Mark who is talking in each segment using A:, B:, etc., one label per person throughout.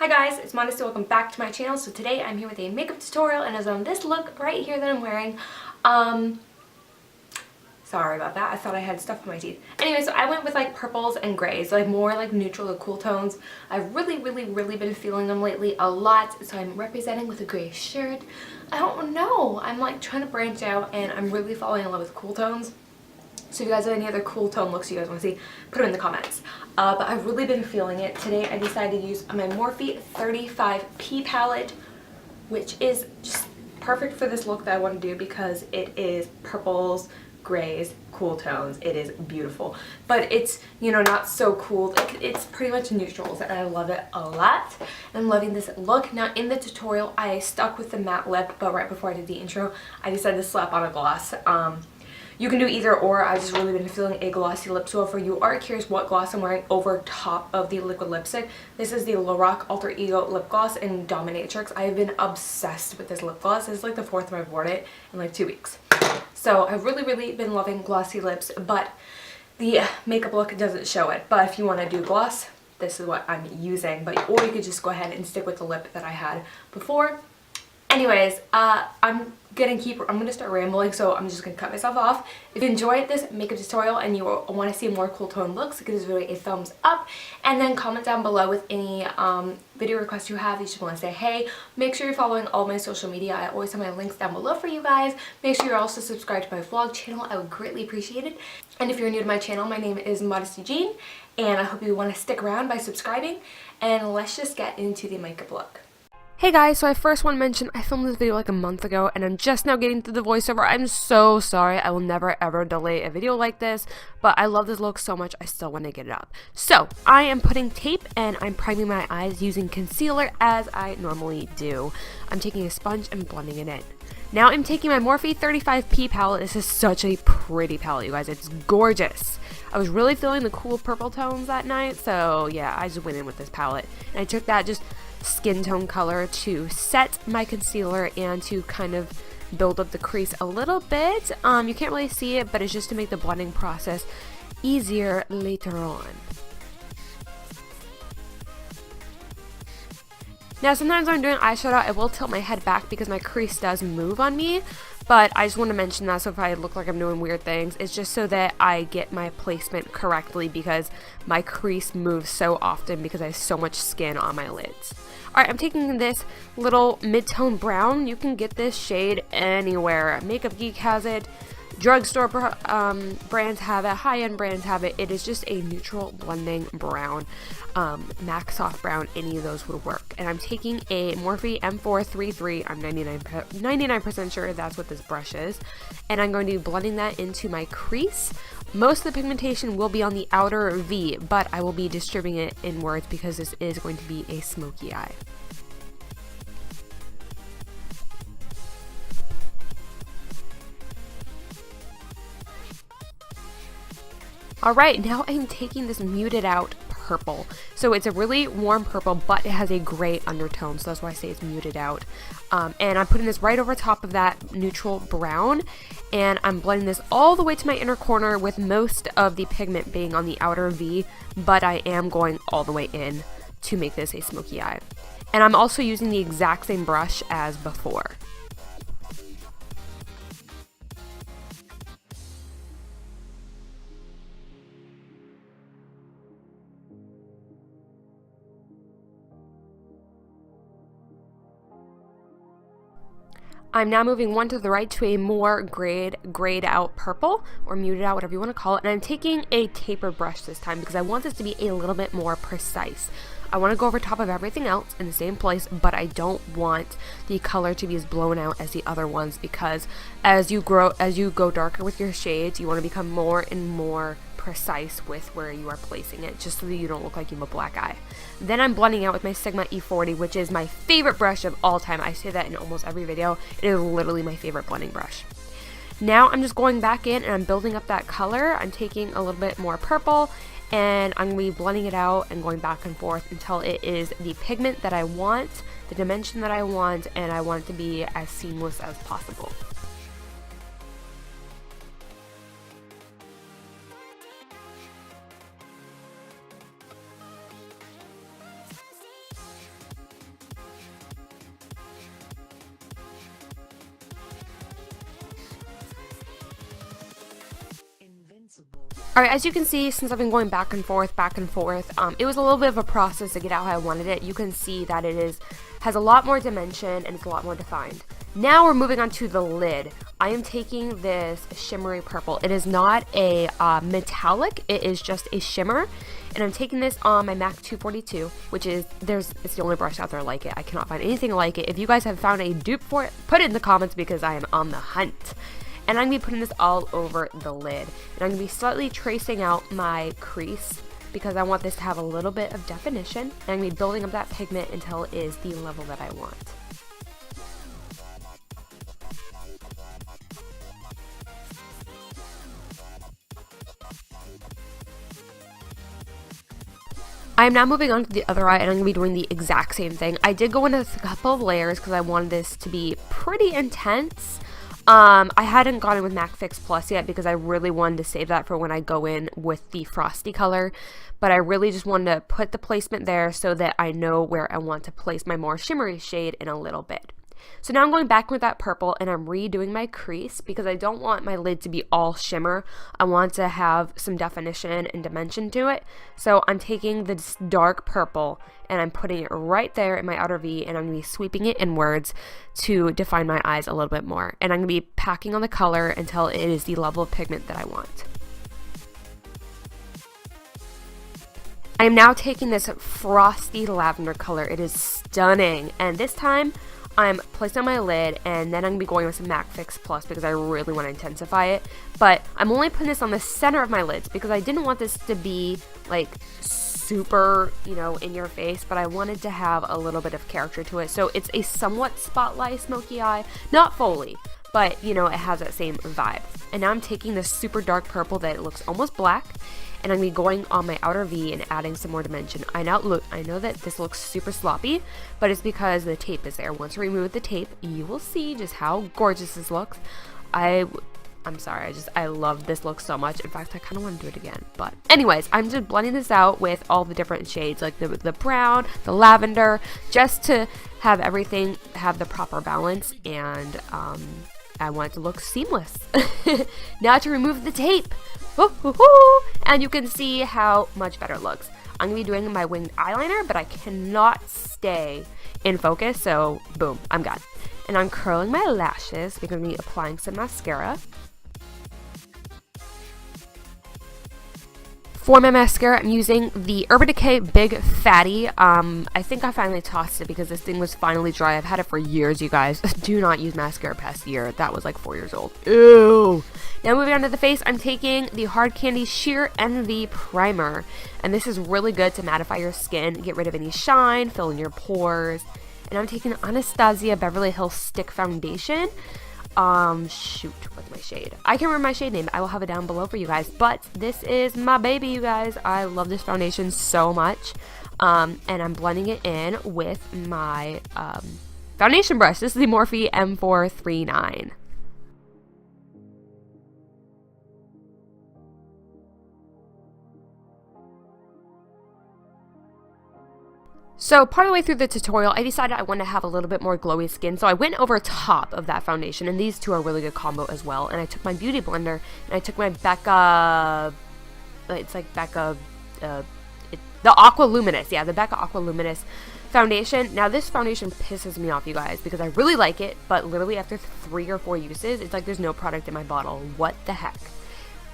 A: Hi guys, it's Modesty. Welcome back to my channel. So today I'm here with a makeup tutorial and it's on this look right here that I'm wearing. Sorry about that. I thought I had stuff in my teeth. Anyway, so I went with like purples and grays, like more like neutral or cool tones. I've really been feeling them lately a lot. So I'm representing with a gray shirt. I don't know. I'm like trying to branch out and I'm really falling in love with cool tones. So if you guys have any other cool tone looks you guys want to see, put them in the comments. But I've really been feeling it. Today I decided to use my Morphe 35P palette, which is just perfect for this look that I want to do because it is purples, grays, cool tones. It is beautiful. But it's, you know, not so cool. Like, it's pretty much neutrals and I love it a lot. I'm loving this look. Now in the tutorial I stuck with the matte lip, but right before I did the intro I decided to slap on a gloss. You can do either or. I've just really been feeling a glossy lip. So if you are curious what gloss I'm wearing over top of the liquid lipstick, this is the Lorac Alter Ego lip gloss in Dominatrix. I have been obsessed with this lip gloss. This is like the 4th time I've worn it in like 2 weeks. So I've really been loving glossy lips, but the makeup look doesn't show it. But if you want to do gloss, this is what I'm using. But or you could just go ahead and stick with the lip that I had before. Anyways, I'm gonna start rambling, so I'm just gonna cut myself off. If you enjoyed this makeup tutorial and you want to see more cool tone looks, give this video a thumbs up and then comment down below with any video requests you have. You just want to say hey. Make sure you're following all my social media. I always have my links down below for you guys. Make sure you're also subscribed to my vlog channel. I would greatly appreciate it. And if you're new to my channel, my name is Modesty Jean and I hope you want to stick around by subscribing, and let's just get into the makeup look. Hey guys, so I first want to mention I filmed this video like a month ago and I'm just now getting to the voiceover. I'm so sorry. I will never ever delay a video like this, but I love this look so much I still want to get it up. So I am putting tape and I'm priming my eyes using concealer as I normally do. I'm taking a sponge and blending it in. Now I'm taking my Morphe 35P palette. This is such a pretty palette, you guys. It's gorgeous. I was really feeling the cool purple tones that night, so yeah, I just went in with this palette. And I took that just skin tone color to set my concealer and to kind of build up the crease a little bit. You can't really see it, but it's just to make the blending process easier later on. Now sometimes when I'm doing eyeshadow I will tilt my head back because my crease does move on me, but I just want to mention that so if I look like I'm doing weird things, it's just so that I get my placement correctly because my crease moves so often because I have so much skin on my lids. Alright, I'm taking this little mid-tone brown. You can get this shade anywhere. Makeup Geek has it. Drugstore brands have it. High-end brands have it. It is just a neutral blending brown. MAC Soft Brown, any of those would work. And I'm taking a Morphe M433. I'm 99% sure that's what this brush is. And I'm going to be blending that into my crease. Most of the pigmentation will be on the outer V, but I will be distributing it inwards because this is going to be a smoky eye. Alright, now I'm taking this muted out purple. So it's a really warm purple, but it has a gray undertone, so that's why I say it's muted out. And I'm putting this right over top of that neutral brown, and I'm blending this all the way to my inner corner with most of the pigment being on the outer V, but I am going all the way in to make this a smoky eye. And I'm also using the exact same brush as before. I'm now moving one to the right to a more grayed out purple, or muted out, whatever you want to call it, and I'm taking a taper brush this time because I want this to be a little bit more precise. I want to go over top of everything else in the same place, but I don't want the color to be as blown out as the other ones because as you go darker with your shades, you want to become more and more precise with where you are placing it, just so that you don't look like you have a black eye. Then I'm blending out with my Sigma E40, which is my favorite brush of all time. I say that in almost every video. It is literally my favorite blending brush. Now I'm just going back in and I'm building up that color. I'm taking a little bit more purple and I'm going to be blending it out and going back and forth until it is the pigment that I want, the dimension that I want, and I want it to be as seamless as possible. Alright, as you can see, since I've been going back and forth, it was a little bit of a process to get out how I wanted it. You can see that has a lot more dimension and it's a lot more defined. Now we're moving on to the lid. I am taking this shimmery purple. It is not a metallic, it is just a shimmer. And I'm taking this on my MAC 242, which is, it's the only brush out there like it. I cannot find anything like it. If you guys have found a dupe for it, put it in the comments because I am on the hunt. And I'm going to be putting this all over the lid. And I'm going to be slightly tracing out my crease because I want this to have a little bit of definition. And I'm going to be building up that pigment until it is the level that I want. I am now moving on to the other eye, and I'm going to be doing the exact same thing. I did go into a couple of layers because I wanted this to be pretty intense. I hadn't gone in with MAC Fix Plus yet because I really wanted to save that for when I go in with the frosty color, but I really just wanted to put the placement there so that I know where I want to place my more shimmery shade in a little bit. So now I'm going back with that purple and I'm redoing my crease because I don't want my lid to be all shimmer. I want to have some definition and dimension to it. So I'm taking this dark purple and I'm putting it right there in my outer V, and I'm going to be sweeping it inwards to define my eyes a little bit more. And I'm going to be packing on the color until it is the level of pigment that I want. I am now taking this frosty lavender color. It is stunning, and this time I'm placing on my lid, and then I'm going to be going with some MAC Fix Plus because I really want to intensify it. But I'm only putting this on the center of my lids because I didn't want this to be like super, you know, in your face, but I wanted to have a little bit of character to it. So it's a somewhat spotlight smoky eye, not fully, but you know, it has that same vibe. And now I'm taking this super dark purple that looks almost black, and I'm going to be going on my outer V and adding some more dimension. I know that this looks super sloppy, but it's because the tape is there. Once I remove the tape, you will see just how gorgeous this looks. I'm sorry, I love this look so much. In fact, I kind of want to do it again. But anyways, I'm just blending this out with all the different shades, like the brown, the lavender, just to have everything have the proper balance, and I want it to look seamless. Now to remove the tape. And you can see how much better it looks. I'm going to be doing my winged eyeliner, but I cannot stay in focus, so boom, I'm done. And I'm curling my lashes because I'm going to be applying some mascara. For my mascara, I'm using the Urban Decay Big Fatty. I think I finally tossed it because this thing was finally dry. I've had it for years, you guys. Do not use mascara past year. That was like 4 years old. Ew. Now moving on to the face, I'm taking the Hard Candy Sheer Envy Primer. And this is really good to mattify your skin, get rid of any shine, fill in your pores. And I'm taking Anastasia Beverly Hills Stick Foundation. Shoot, what's my shade? I can't remember my shade name. I will have it down below for you guys, but this is my baby, you guys. I love this foundation so much. And I'm blending it in with my foundation brush. This is the Morphe M439. So part of the way through the tutorial, I decided I wanted to have a little bit more glowy skin, so I went over top of that foundation, and these two are a really good combo as well. And I took my beauty blender, and I took my Becca, it's like Becca, the Aqua Luminous, yeah, the Becca Aqua Luminous foundation. Now this foundation pisses me off, you guys, because I really like it, but literally after 3 or 4 uses, it's like there's no product in my bottle. What the heck?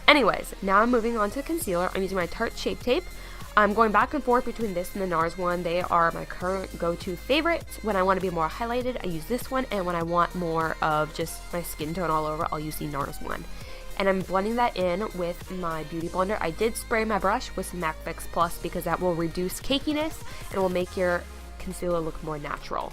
A: Anyways, now I'm moving on to concealer. I'm using my Tarte Shape Tape. I'm going back and forth between this and the NARS one. They are my current go-to favorites. When I want to be more highlighted, I use this one, and when I want more of just my skin tone all over, I'll use the NARS one. And I'm blending that in with my beauty blender. I did spray my brush with some MAC Fix Plus because that will reduce cakiness and will make your concealer look more natural.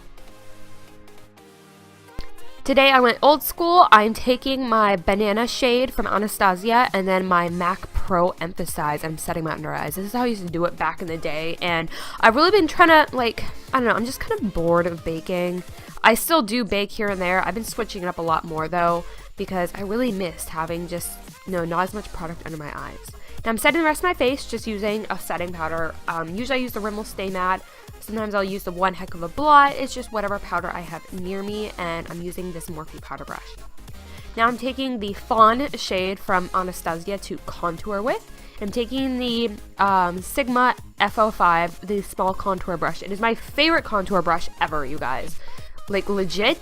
A: Today I went old school. I'm taking my banana shade from Anastasia and then my MAC Pro Emphasize. I'm setting my under eyes. This is how I used to do it back in the day, and I've really been trying to, like, I don't know, I'm just kind of bored of baking. I still do bake here and there. I've been switching it up a lot more though because I really missed having just, you know, not as much product under my eyes. Now I'm setting the rest of my face just using a setting powder. Usually I use the Rimmel Stay Matte. Sometimes I'll use the One Heck of a Blot. It's just whatever powder I have near me, and I'm using this Morphe powder brush. Now I'm taking the Fawn shade from Anastasia to contour with, I'm taking the Sigma F05, the small contour brush. It is my favorite contour brush ever, you guys. Like, legit,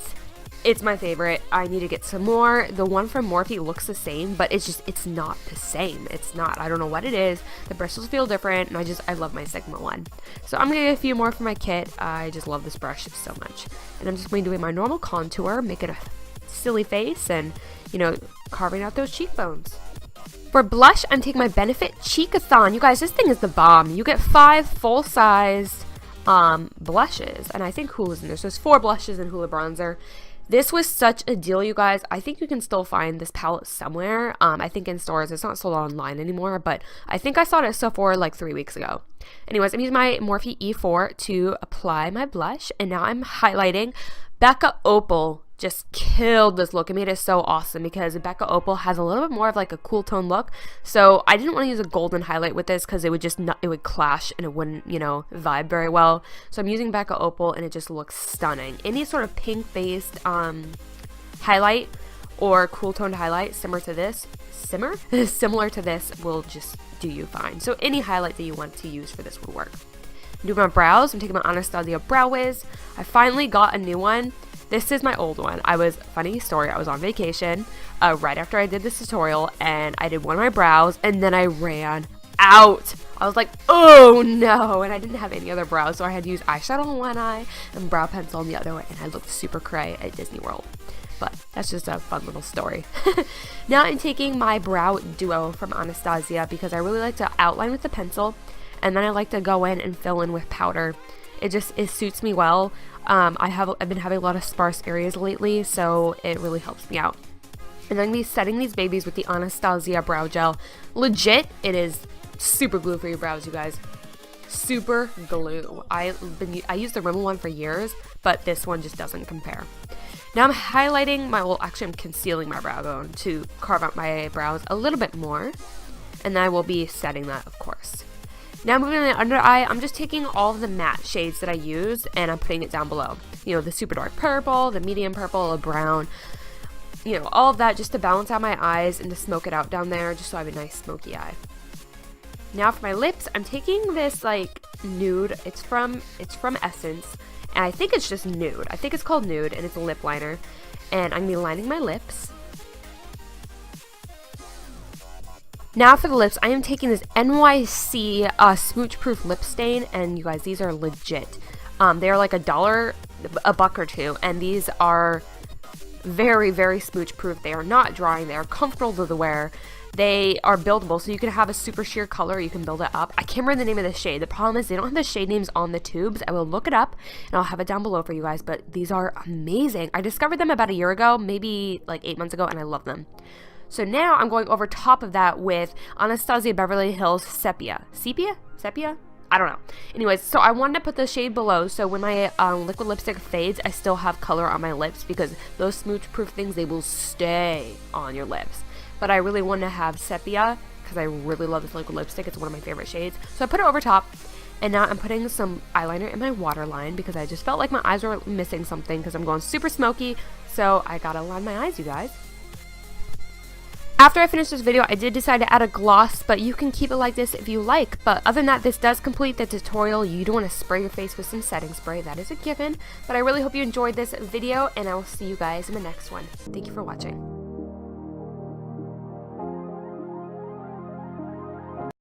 A: it's my favorite. I need to get some more. The one from Morphe looks the same, but it's not the same. It's not. I don't know what it is. The bristles feel different, and I love my Sigma one. So I'm gonna get a few more for my kit. I just love this brush so much. And I'm just going to do my normal contour, making a silly face, and, you know, carving out those cheekbones. For blush, I'm taking my Benefit Cheekathon. You guys, this thing is the bomb. You get 5 full-size blushes, and I think Hula's in there. So there's 4 blushes and Hula bronzer. This was such a deal, you guys. I think you can still find this palette somewhere. I think in stores. It's not sold online anymore, but I think I saw it at Sephora like 3 weeks ago. Anyways, I'm using my Morphe E4 to apply my blush, and now I'm highlighting. Becca Opal just killed this look. It made it so awesome because Becca Opal has a little bit more of like a cool tone look. So I didn't want to use a golden highlight with this because it would just not, it would clash and it wouldn't, you know, vibe very well. So I'm using Becca Opal and it just looks stunning. Any sort of pink based highlight or cool toned highlight similar to this will just do you fine. So any highlight that you want to use for this will work. I'm doing my brows. I'm taking my Anastasia Brow Wiz. I finally got a new one. This is my old one. Funny story, I was on vacation right after I did this tutorial, and I did one of my brows, and then I ran out. I was like, oh no, and I didn't have any other brows, so I had to use eyeshadow on one eye and brow pencil on the other, and I looked super cray at Disney World. But that's just a fun little story. Now I'm taking my Brow Duo from Anastasia because I really like to outline with the pencil, and then I like to go in and fill in with powder. It suits me well. I've been having a lot of sparse areas lately, so it really helps me out. And I'm going to be setting these babies with the Anastasia Brow Gel. Legit, it is super glue for your brows, you guys. Super glue. I used the Rimmel one for years, but this one just doesn't compare. Now I'm highlighting I'm concealing my brow bone to carve out my brows a little bit more. And then I will be setting that, of course. Now moving on to the under eye, I'm just taking all of the matte shades that I used and I'm putting it down below. You know, the super dark purple, the medium purple, the brown, you know, all of that just to balance out my eyes and to smoke it out down there just so I have a nice smoky eye. Now for my lips, I'm taking this like nude. It's from Essence, and I think it's just nude. I think it's called Nude, and it's a lip liner. And I'm going to be lining my lips. Now for the lips, I am taking this NYC smooch proof lip stain, and you guys, these are legit. They are like $1 or $2, and these are very, very smooch proof. They are not drying. They are comfortable to wear. They are buildable, so you can have a super sheer color. You can build it up. I can't remember the name of the shade. The problem is they don't have the shade names on the tubes. I will look it up, and I'll have it down below for you guys, but these are amazing. I discovered them about a year ago, maybe like 8 months ago, and I love them. So now I'm going over top of that with Anastasia Beverly Hills Sepia? I don't know. Anyways, so I wanted to put the shade below so when my liquid lipstick fades, I still have color on my lips because those smooch proof things, they will stay on your lips. But I really want to have Sepia because I really love this liquid lipstick. It's one of my favorite shades. So I put it over top, and now I'm putting some eyeliner in my waterline because I just felt like my eyes were missing something because I'm going super smoky. So I gotta line my eyes, you guys. After I finished this video, I did decide to add a gloss, but you can keep it like this if you like. But other than that, this does complete the tutorial. You don't want to spray your face with some setting spray. That is a given. But I really hope you enjoyed this video, and I will see you guys in the next one. Thank you for watching.